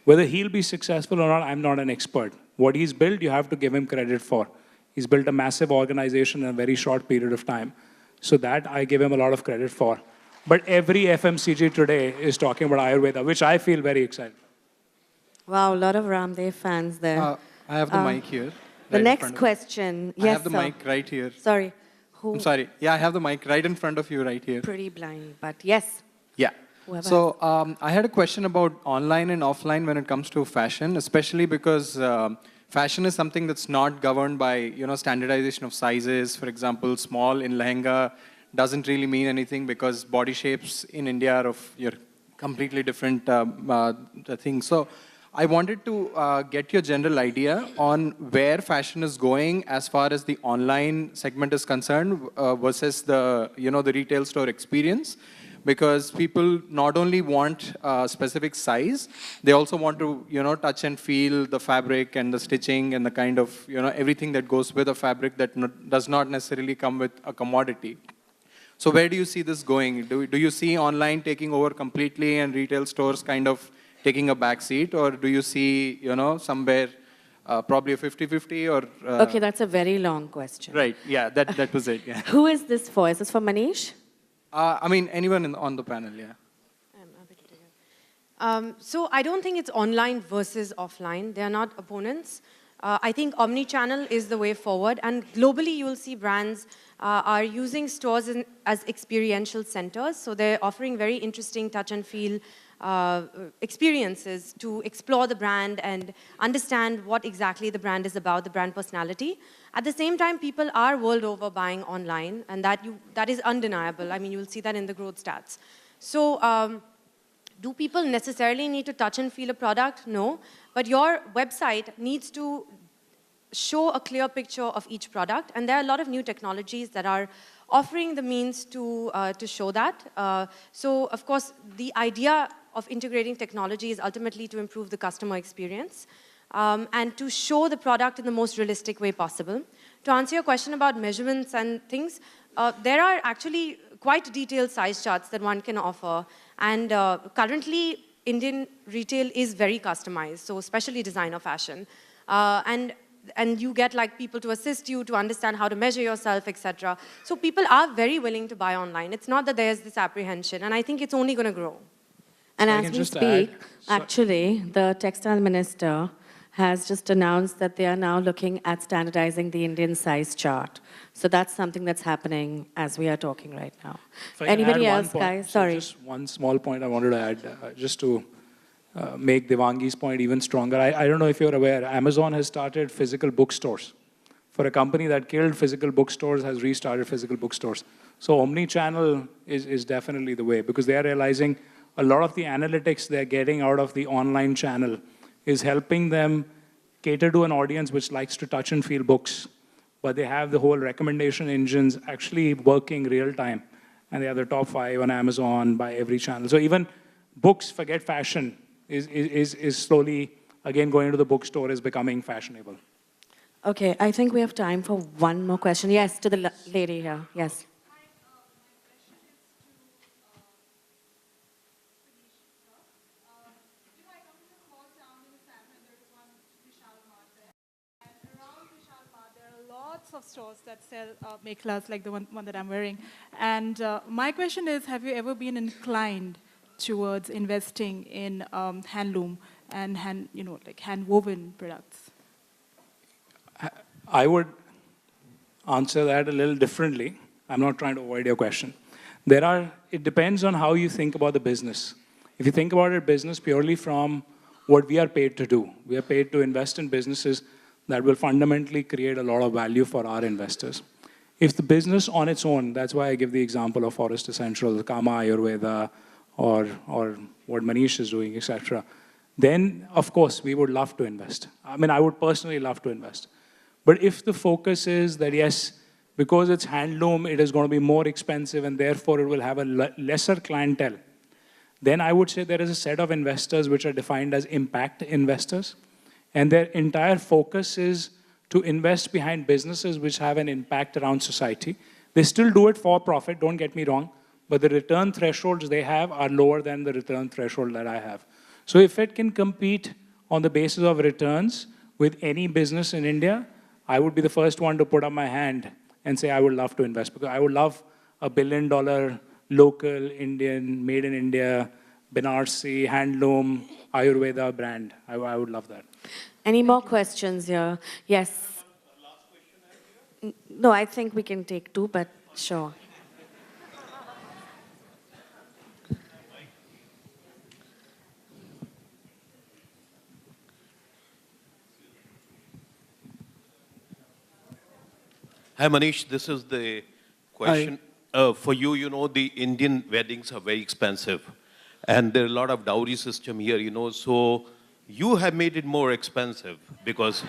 Whether he'll be successful or not, I'm not an expert. What he's built, you have to give him credit for. He's built a massive organization in a very short period of time. So that I give him a lot of credit for. But every FMCG today is talking about Ayurveda, which I feel very excited. Wow, a lot of Ramdev fans there. I have the mic here. The right in next front of me. question. Yes, I have the sir. mic right here. Sorry. Who? I'm sorry. Yeah, I have the mic right in front of you right here. Pretty blind, but yes. Yeah. Whoever So I had a question about online and offline when it comes to fashion, especially because fashion is something that's not governed by standardization of sizes. For example, small in lehenga doesn't really mean anything because body shapes in India are of your completely different things. So I wanted to get your general idea on where fashion is going as far as the online segment is concerned versus the the retail store experience. Because people not only want a specific size, they also want to, touch and feel the fabric and the stitching and the kind of, everything that goes with a fabric that does not necessarily come with a commodity. So where do you see this going? Do you see online taking over completely and retail stores kind of taking a back seat? Or do you see, somewhere probably a 50-50 or... Okay, that's a very long question. Right, yeah, that was it, yeah. Who is this for? Is this for Manish? I mean, anyone on the panel, yeah. I'm happy to take it. So I don't think it's online versus offline. They are not opponents. I think omni-channel is the way forward. And globally, you will see brands are using stores as experiential centers. So they're offering very interesting touch and feel experiences to explore the brand and understand what exactly the brand is about, the brand personality. At the same time, people are world over buying online, and that is undeniable. I mean, you'll see that in the growth stats. So do people necessarily need to touch and feel a product? No. But your website needs to show a clear picture of each product, and there are a lot of new technologies that are offering the means to show that. So, of course, the idea of integrating technology is ultimately to improve the customer experience and to show the product in the most realistic way possible. To answer your question about measurements and things, there are actually quite detailed size charts that one can offer. And currently, Indian retail is very customized, so especially designer fashion. And you get like people to assist you to understand how to measure yourself, etc. So people are very willing to buy online. It's not that there's this apprehension, and I think it's only going to grow. And I as can we just speak, add- actually, the textile minister has just announced that they are now looking at standardizing the Indian size chart. So that's something that's happening as we are talking right now. If I can Anybody add one else, point, guys? so Sorry. just one small point I wanted to add, just to make Devangi's point even stronger. I don't know if you're aware, Amazon has started physical bookstores. For a company that killed physical bookstores, has restarted physical bookstores. So omni-channel is definitely the way, because they are realizing a lot of the analytics they're getting out of the online channel is helping them cater to an audience which likes to touch and feel books. But they have the whole recommendation engines actually working real time. And they are the top 5 on Amazon by every channel. So even books, forget fashion, is slowly, again, going to the bookstore is becoming fashionable. Okay, I think we have time for one more question. Yes, to the lady here. Yes. Lots of stores that sell meklas like the one that I'm wearing. And my question is, have you ever been inclined towards investing in handloom and hand-woven products? I would answer that a little differently. I'm not trying to avoid your question. It depends on how you think about the business. If you think about it, business purely from what we are paid to do. We are paid to invest in businesses that will fundamentally create a lot of value for our investors. If the business on its own, that's why I give the example of Forest Essentials, Kama Ayurveda, or what Manish is doing, etc., then, of course, we would love to invest. I mean, I would personally love to invest. But if the focus is that, yes, because it's handloom, it is going to be more expensive and therefore it will have a lesser clientele, then I would say there is a set of investors which are defined as impact investors. And their entire focus is to invest behind businesses which have an impact around society. They still do it for profit, don't get me wrong, but the return thresholds they have are lower than the return threshold that I have. So if it can compete on the basis of returns with any business in India, I would be the first one to put up my hand and say I would love to invest, because I would love $1 billion local Indian, made in India, Banarsi, handloom, Ayurveda brand. I would love that. Any more questions here? Yes. No, I think we can take two, but sure. Hi, Manish. This is the question. For you, you know, the Indian weddings are very expensive. And there are a lot of dowry system here, you know. So you have made it more expensive because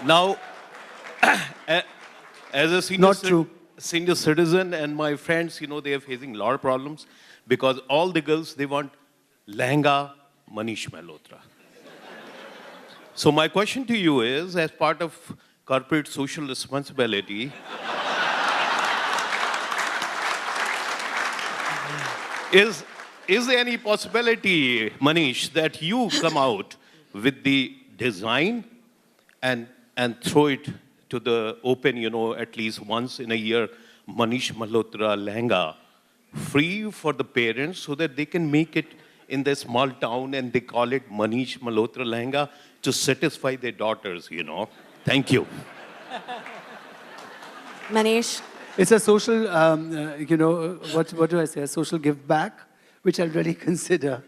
now, as a senior citizen and my friends, you know, they are facing a lot of problems because all the girls, they want lehenga Manish Malhotra. So my question to you is, as part of corporate social responsibility, is there any possibility, Manish, that you come out with the design and throw it to the open, you know, at least once in a year, Manish Malhotra lehenga, free for the parents so that they can make it in their small town and they call it Manish Malhotra lehenga to satisfy their daughters, you know. Thank you. Manish? It's a social, you know, what do I say, a social give back, which I'll really consider.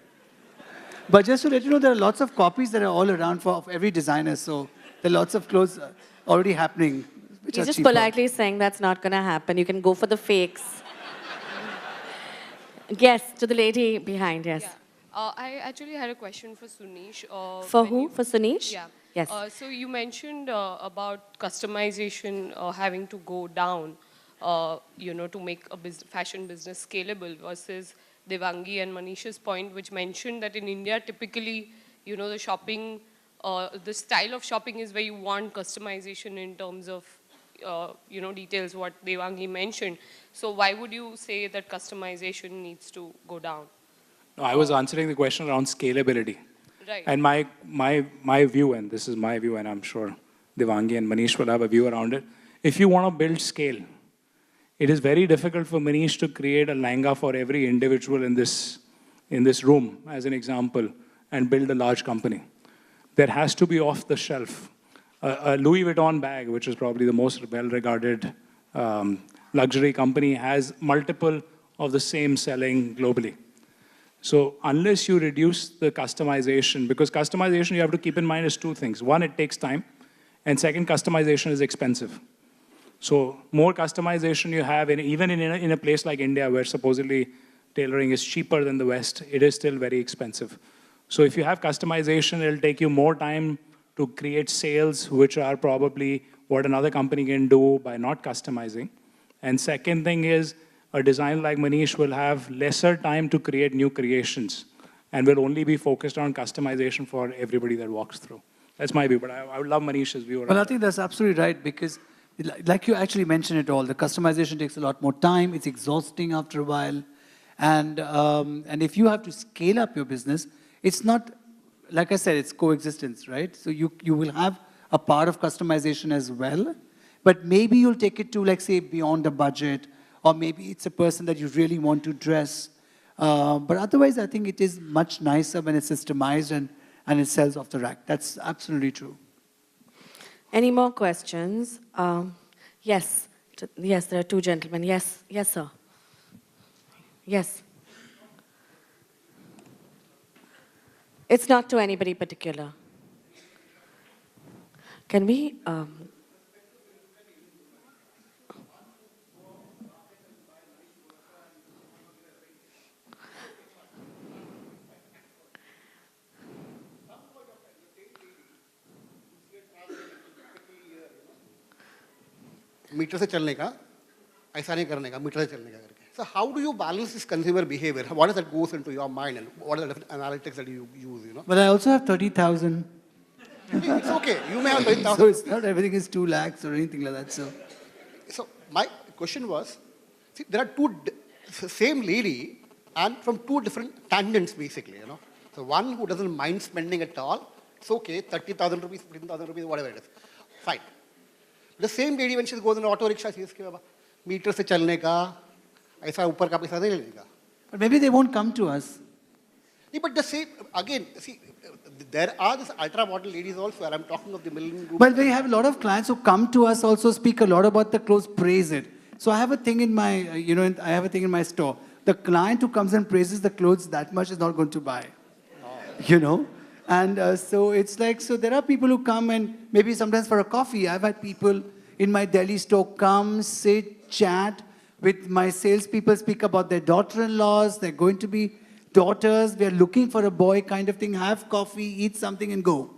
But just to let you know, there are lots of copies that are all around of every designer, so there are lots of clothes already happening, which He's are just cheaper. politely saying that's not going to happen. You can go for the fakes. Yes, to the lady behind, yes. Yeah. I actually had a question for Sunish. For who? For Sunish? Yeah. Yes. So you mentioned about customization having to go down, you know, to make a fashion business scalable versus Devangi and Manish's point, which mentioned that in India, typically, you know, the shopping, the style of shopping is where you want customization in terms of, you know, details, what Devangi mentioned. So why would you say that customization needs to go down? No, I was answering the question around scalability. Right. And my view, and this is my view, and I'm sure Devangi and Manish will have a view around it. If you want to build scale, it is very difficult for Manish to create a lehenga for every individual in this room, as an example, and build a large company. There has to be off the shelf. A Louis Vuitton bag, which is probably the most well-regarded luxury company, has multiple of the same selling globally. So unless you reduce the customization, because customization you have to keep in mind is two things. One, it takes time, and second, customization is expensive. So more customization you have, even in a place like India where supposedly tailoring is cheaper than the West, it is still very expensive. So if you have customization, it'll take you more time to create sales, which are probably what another company can do by not customizing. And second thing is, a designer like Manish will have lesser time to create new creations and will only be focused on customization for everybody that walks through. That's my view, but I would love Manish's view. Well, I think that's absolutely right, because like you actually mentioned it all, the customization takes a lot more time, it's exhausting after a while, and if you have to scale up your business, it's not, like I said, it's coexistence, right? So you will have a part of customization as well, but maybe you'll take it to, like, say, beyond the budget, or maybe it's a person that you really want to dress. But otherwise, I think it is much nicer when it's systemized and it sells off the rack. That's absolutely true. Any more questions? Yes. Yes, there are two gentlemen. Yes, yes, sir. Yes. It's not to anybody particular. Can we... metre से चलने का ऐसा नहीं करने का metre से चलने का करके so how do you balance this consumer behavior? What is that goes into your mind and what are the different analytics that you use, you know? But I also have 30,000. It's okay, you may have 30,000. So it's not everything is 2 lakhs or anything like that. So my question was, see, there are two same lady and from two different tangents, basically, you know. So one who doesn't mind spending at all, it's okay, 30,000 rupees, 15,000 rupees, whatever it is, fine. The same lady, when she goes in an auto rickshaw, she says, "Baba, meter se chalne ka, aisa upar ka paisa nahi lene ka." But maybe they won't come to us. Yeah, but the same, again, see, there are these ultra model ladies also, and I'm talking of the million group. But we have a lot of clients who come to us also speak a lot about the clothes, praise it. So I have a thing in my, I have a thing in my store. The client who comes and praises the clothes that much is not going to buy, And so it's like, so there are people who come and maybe sometimes for a coffee. I've had people in my Delhi store come, sit, chat with my salespeople, speak about their daughter-in-laws. They're going to be daughters. We're looking for a boy kind of thing. Have coffee, eat something and go.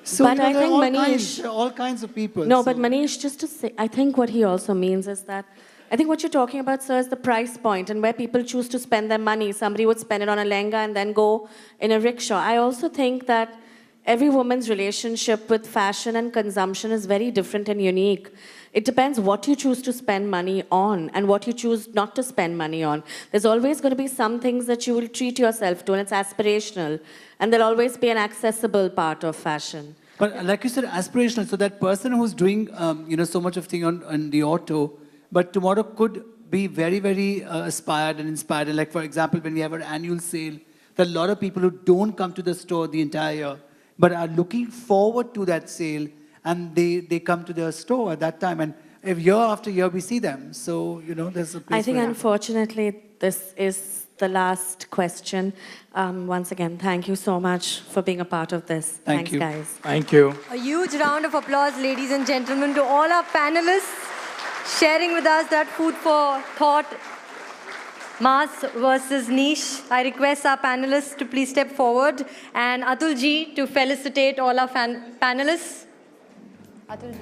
So But I there are think Manish, all kinds of people. no, so. but Manish, just to say, I think what he also means is that, I think what you're talking about, sir, is the price point and where people choose to spend their money. Somebody would spend it on a lehenga and then go in a rickshaw. I also think that every woman's relationship with fashion and consumption is very different and unique. It depends what you choose to spend money on and what you choose not to spend money on. There's always going to be some things that you will treat yourself to, and it's aspirational. And there'll always be an accessible part of fashion. But like you said, aspirational. So that person who's doing, so much of thing on the auto, but tomorrow could be very, very aspired and inspired. And like, for example, when we have our annual sale, there are a lot of people who don't come to the store the entire year, but are looking forward to that sale, and they come to the store at that time. And if year after year, we see them. So, there's a place I think, for unfortunately, this is the last question. Once again, thank you so much for being a part of this. Thank Thanks, you. guys. Thank you. A huge round of applause, ladies and gentlemen, to all our panelists sharing with us that food for thought, mass versus niche. I request our panelists to please step forward, and Atul ji to felicitate all our panelists. Atul ji.